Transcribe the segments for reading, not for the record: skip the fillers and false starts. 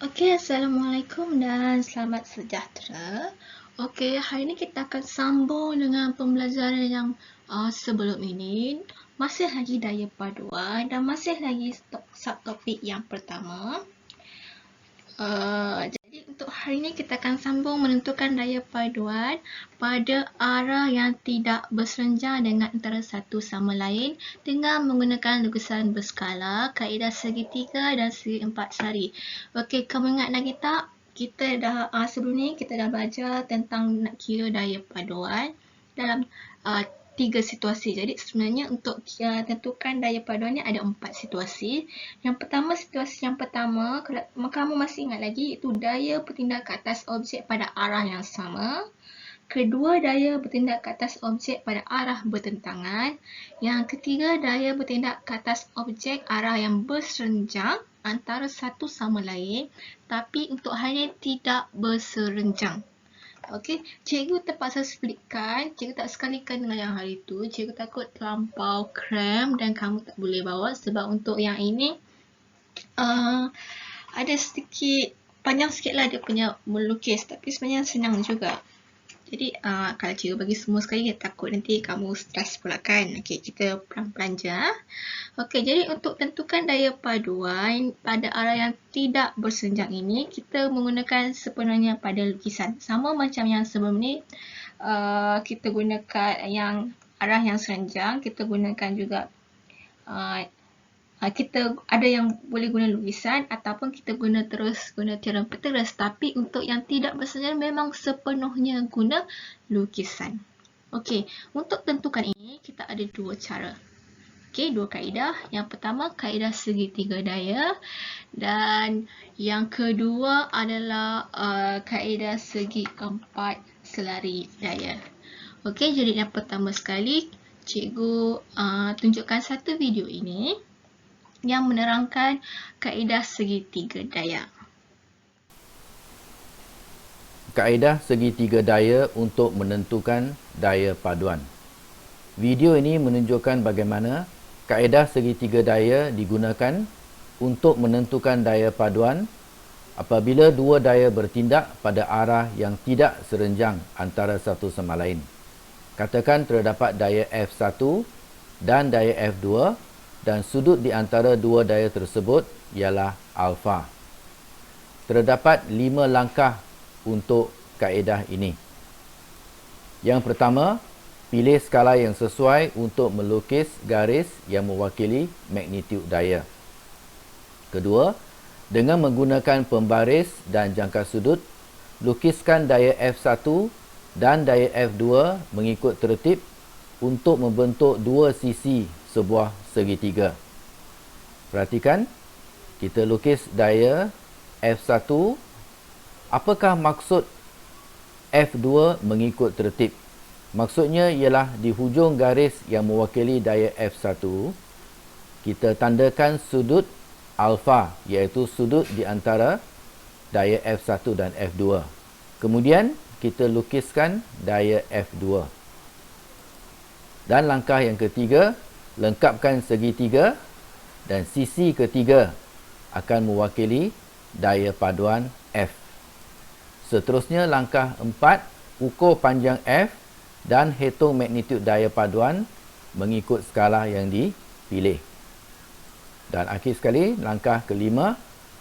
Okey, Assalamualaikum dan selamat sejahtera. Okey, hari ini kita akan sambung dengan pembelajaran yang sebelum ini. Masih lagi daya paduan dan masih lagi subtopik yang pertama. Jadi untuk hari ini kita akan sambung menentukan daya paduan pada arah yang tidak berserenjang dengan antara satu sama lain dengan menggunakan lukisan berskala, kaedah segitiga dan segi empat sari. Okey, kamu ingat lagi tak? Kita dah sebelum ni kita dah belajar tentang nak kira daya paduan dalam uh, 3 situasi. Jadi sebenarnya untuk tentukan daya paduan ni ada 4 situasi. Situasi yang pertama, kalau kamu masih ingat lagi, itu daya bertindak ke atas objek pada arah yang sama. Kedua, daya bertindak ke atas objek pada arah bertentangan. Yang ketiga, daya bertindak ke atas objek arah yang berserenjang antara satu sama lain, tapi untuk hari ini tidak berserenjang. Okey, cikgu terpaksa splitkan. Cikgu tak sekalikan dengan yang hari tu. Cikgu takut terlampau kram dan kamu tak boleh bawa sebab untuk yang ini ada sedikit panjang sikit lah dia punya melukis, tapi sebenarnya senang juga. Jadi kalau cikgu bagi semua sekali, takut nanti kamu stres pula kan. Okey, kita pelan-pelan je. Okey, jadi untuk tentukan daya paduan pada arah yang tidak bersenjang ini, kita menggunakan sepenuhnya pada lukisan. Sama macam yang sebelum ni, kita gunakan yang arah yang serenjang, kita gunakan juga kita ada yang boleh guna lukisan ataupun kita guna teorem Pythagoras, tapi untuk yang tidak bersejarah memang sepenuhnya guna lukisan. Okey, untuk tentukan ini kita ada dua cara. Okey, dua kaedah. Yang pertama kaedah segitiga daya dan yang kedua adalah kaedah segi empat selari daya. Okey, jadi yang pertama sekali cikgu tunjukkan satu video ini yang menerangkan kaedah segitiga daya. Kaedah segitiga daya untuk menentukan daya paduan. Video ini menunjukkan bagaimana kaedah segitiga daya digunakan untuk menentukan daya paduan apabila dua daya bertindak pada arah yang tidak serenjang antara satu sama lain. Katakan terdapat daya F1 dan daya F2 dan sudut di antara dua daya tersebut ialah alfa. Terdapat 5 langkah untuk kaedah ini. Yang pertama, pilih skala yang sesuai untuk melukis garis yang mewakili magnitud daya. Kedua, dengan menggunakan pembaris dan jangka sudut, lukiskan daya F1 dan daya F2 mengikut tertib untuk membentuk dua sisi sebuah segitiga. Perhatikan, kita lukis daya F1. Apakah maksud F2 mengikut tertib? Maksudnya ialah di hujung garis yang mewakili daya F1, kita tandakan sudut alfa, iaitu sudut di antara daya F1 dan F2. Kemudian, kita lukiskan daya F2. Dan langkah yang ketiga, lengkapkan segitiga dan sisi ketiga akan mewakili daya paduan F. Seterusnya langkah 4, ukur panjang F dan hitung magnitud daya paduan mengikut skala yang dipilih. Dan akhir sekali, langkah kelima,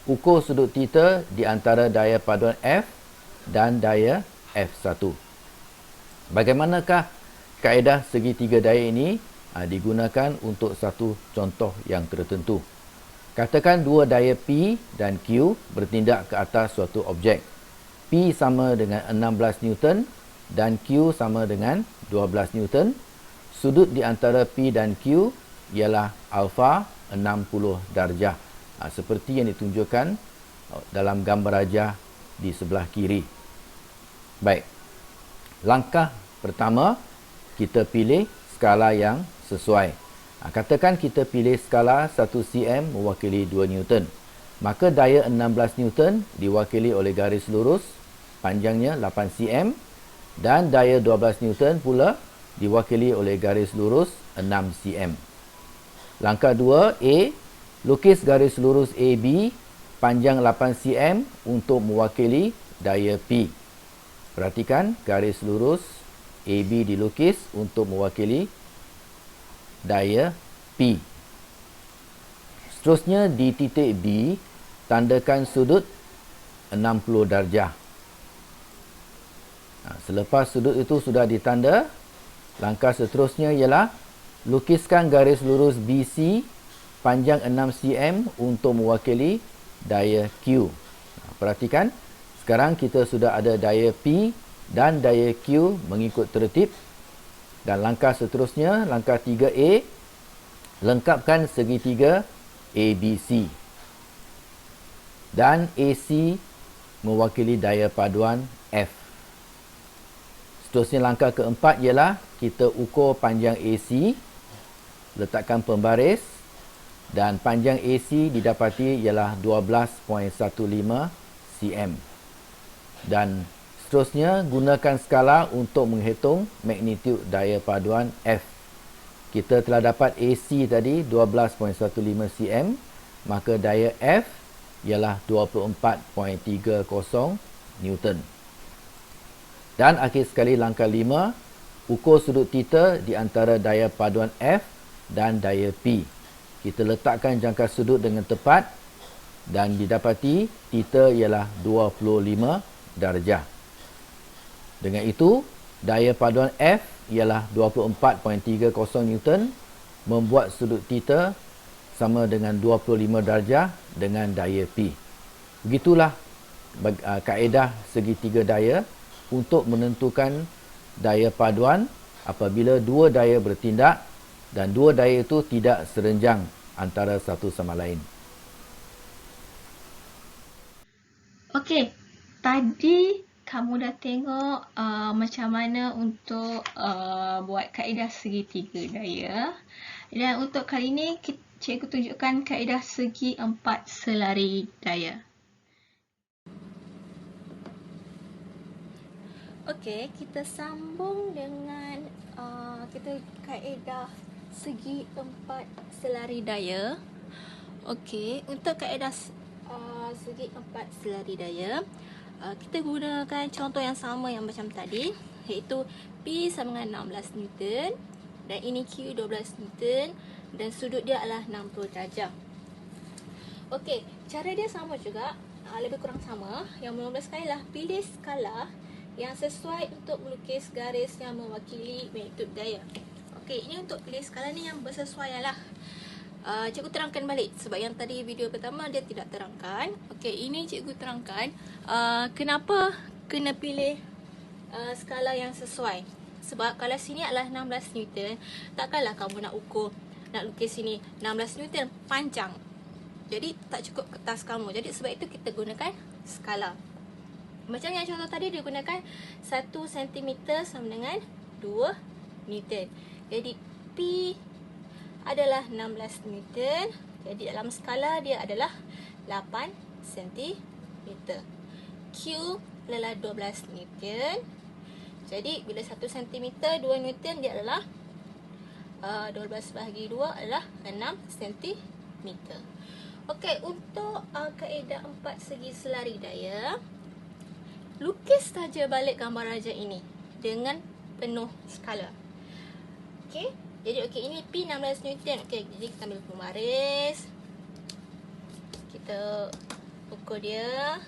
ukur sudut theta di antara daya paduan F dan daya F1. Bagaimanakah kaedah segitiga daya ini digunakan untuk satu contoh yang tertentu? Katakan dua daya P dan Q bertindak ke atas suatu objek. P sama dengan 16 Newton dan Q sama dengan 12 Newton. Sudut di antara P dan Q ialah alfa 60 darjah. Seperti yang ditunjukkan dalam gambar rajah di sebelah kiri. Baik. Langkah pertama, kita pilih skala yang sesuai. Katakan kita pilih skala 1 cm mewakili 2 Newton. Maka daya 16 Newton diwakili oleh garis lurus panjangnya 8 cm dan daya 12 Newton pula diwakili oleh garis lurus 6 cm. Langkah 2, A, lukis garis lurus AB panjang 8 cm untuk mewakili daya P. Perhatikan garis lurus AB dilukis untuk mewakili daya P. Seterusnya di titik B, tandakan sudut 60 darjah. Selepas sudut itu sudah ditanda, langkah seterusnya ialah lukiskan garis lurus BC panjang 6 cm untuk mewakili daya Q. Perhatikan, sekarang kita sudah ada daya P dan daya Q mengikut tertib. Dan langkah seterusnya, langkah 3A, lengkapkan segitiga ABC. Dan AC mewakili daya paduan F. Seterusnya langkah keempat ialah kita ukur panjang AC, letakkan pembaris dan panjang AC didapati ialah 12.15 cm. Dan seterusnya gunakan skala untuk menghitung magnitud daya paduan F. Kita telah dapat AC tadi 12.15 cm, maka daya F ialah 24.30 Newton. Dan akhir sekali langkah 5, ukur sudut theta di antara daya paduan F dan daya P. Kita letakkan jangka sudut dengan tepat dan didapati theta ialah 25 darjah. Dengan itu, daya paduan F ialah 24.30 Newton, membuat sudut theta sama dengan 25 darjah dengan daya P. Begitulah kaedah segitiga daya untuk menentukan daya paduan apabila dua daya bertindak dan dua daya itu tidak serenjang antara satu sama lain. Okey, tadi kamu dah tengok macam mana untuk buat kaedah segitiga daya. Dan untuk kali ini, cikgu tunjukkan kaedah segi empat selari daya. Okey, kita sambung dengan kita kaedah segi empat selari daya. Okey, untuk kaedah segi empat selari daya, kita gunakan contoh yang sama yang macam tadi, iaitu P sama dengan 16 Newton dan ini Q 12 Newton dan sudut dia adalah 60 darjah. Okey, cara dia sama juga, lebih kurang sama. Yang mula-mula sekali lah, pilih skala yang sesuai untuk melukis garis yang mewakili magnitud daya. Okey, ini untuk pilih skala ni yang bersesuaian lah. Cikgu terangkan balik sebab yang tadi video pertama dia tidak terangkan. Okey, ini cikgu terangkan kenapa kena pilih skala yang sesuai. Sebab kalau sini adalah 16 Newton, takkanlah kamu nak ukur, nak lukis sini 16 Newton panjang. Jadi tak cukup kertas kamu. Jadi sebab itu kita gunakan skala. Macam yang contoh tadi dia gunakan 1 cm sama dengan 2 Newton. Jadi P adalah 16 Newton. Jadi dalam skala dia adalah 8 cm. Q adalah 12 Newton. Jadi bila 1 cm 2 Newton dia adalah 12/2 adalah 6 cm. Okey, untuk kaedah 4 segi selari daya, lukis saja balik gambar raja ini dengan penuh skala. Okey, jadi ini P 16 Newton. Okey, jadi kita ambil pembaris. Kita ukur dia.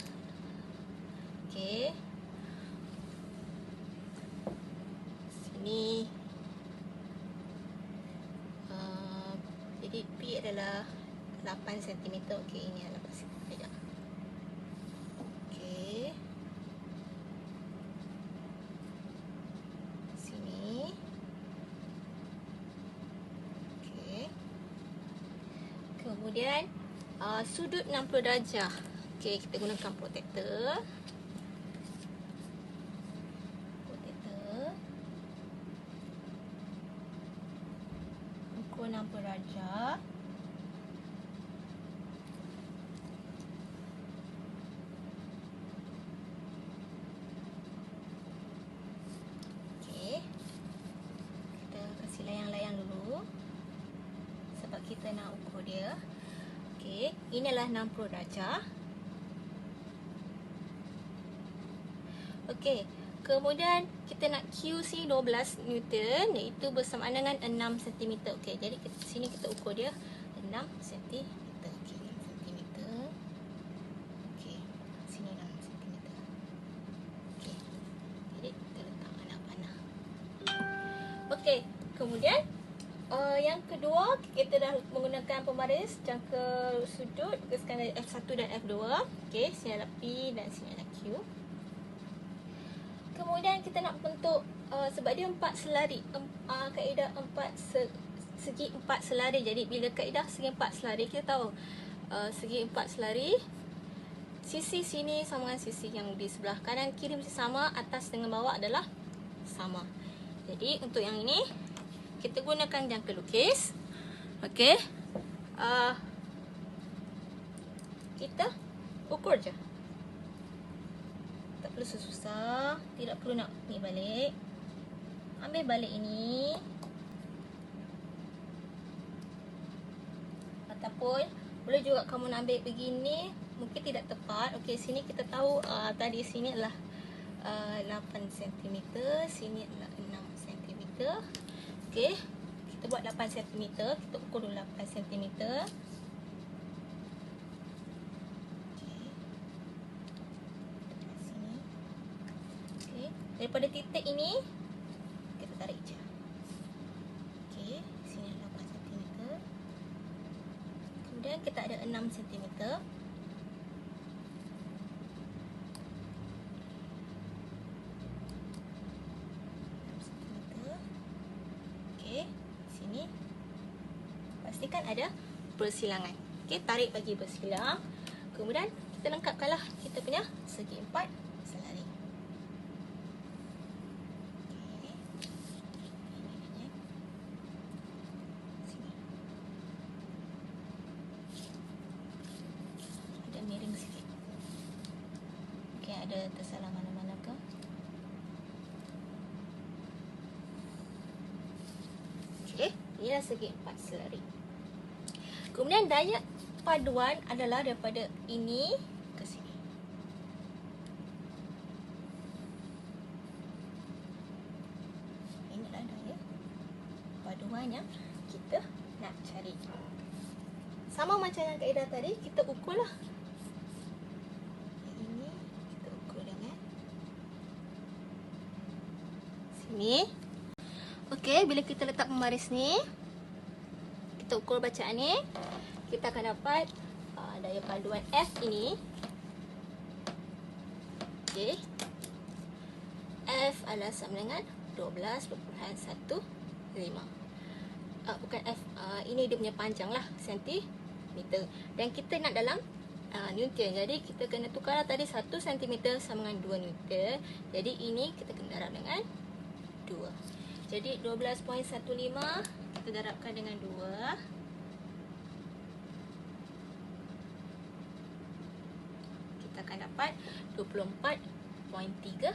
Okey. Sini. Jadi P adalah 8 cm. Okey, ini adalah 8 cm. Okey. Sini. Okey. Kemudian sudut 60 darjah. Okey, kita gunakan protektor. Ukur 60 darjah. Kita nak ukur dia. Okey, ini adalah 60 darjah. Okey. Kemudian kita nak Q sini 12 Newton, iaitu bersamaan dengan 6 cm. Okey, jadi sini kita ukur dia 6 cm. Okey, 6 cm. Okey, sini 6 cm. Okey. Jadi kita letak panah-panah. Okey, kemudian yang kedua, kita dah menggunakan pembaris jangka sudut berkaitan dari F1 dan F2. Okey, sini ada P dan sini ada Q. Kemudian kita nak bentuk sebab dia 4 selari, kaedah segi 4 selari. Jadi bila kaedah segi 4 selari, kita tahu segi 4 selari, sisi sini sama dengan sisi yang di sebelah kanan kiri mesti sama, atas dengan bawah adalah sama. Jadi untuk yang ini kita gunakan jangka lukis. Okey. Kita ukur je. Tak perlu susah, tidak perlu nak ni balik. Ambil balik ini. Ataupun boleh juga kamu nak ambil begini, mungkin tidak tepat. Okey, sini kita tahu tadi sini adalah 8 cm, sini adalah 6 cm. Okey, kita buat 8 cm, kita ukur dulu 8 cm. Daripada titik ini kita tarik je. Okey, sini 8 cm. Kemudian kita ada 6 cm. Okey, sini pastikan ada persilangan. Okey, tarik bagi bersilang. Kemudian kita lengkapkanlah kita punya segi 4 selari. Miring sikit. Okey, ada tersalah mana-mana ke? Okey, inilah segi 4 selari. Kemudian daya paduan adalah daripada ini ke sini. Ini adalah daya paduan yang kita nak cari. Sama macam yang kaedah tadi, kita ukurlah. Ni. Okey, bila kita letak pembaris ni, kita ukur bacaan ni, kita akan dapat daya paduan F ini. Okey. F adalah sama dengan 12.15. Bukan F, ini dia punya panjang lah, sentimeter. Dan kita nak dalam Newton. Jadi kita kena tukarlah tadi 1 cm sama dengan 2 Newton. Jadi ini kita kena darab dengan 2. Jadi 12.15 kita darabkan dengan 2. Kita akan dapat 24.3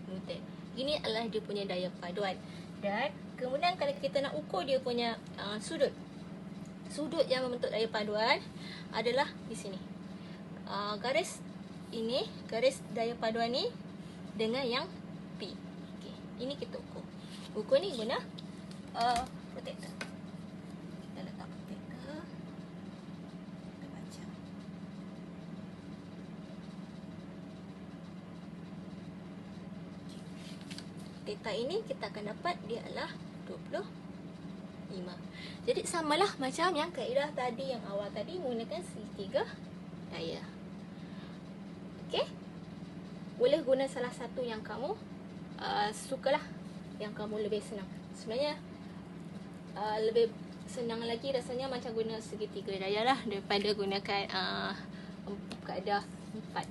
Newton. Ini adalah dia punya daya paduan. Dan kemudian kalau kita nak ukur dia punya sudut yang membentuk daya paduan adalah di sini. Garis ini, garis daya paduan ni dengan yang P. Ini kita ukur. Ukur ni guna protector. Kita letak protector. Kita baca. Data ini kita akan dapat dia adalah 25. Jadi samalah macam yang kaedah tadi yang awal tadi menggunakan segitiga daya. Okey? Boleh guna salah satu yang kamu sukalah, yang kamu lebih senang. Sebenarnya lebih senang lagi rasanya macam guna segitiga daya lah daripada gunakan kaedah 4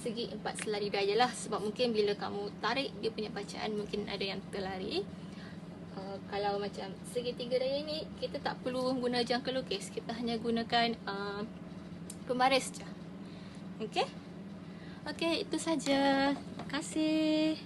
segi 4 selari daya lah. Sebab mungkin bila kamu tarik dia punya bacaan mungkin ada yang terlari. Kalau macam segitiga daya ni kita tak perlu guna jangka lukis, kita hanya gunakan pembaris je. Okey? Okey, itu saja. Terima kasih.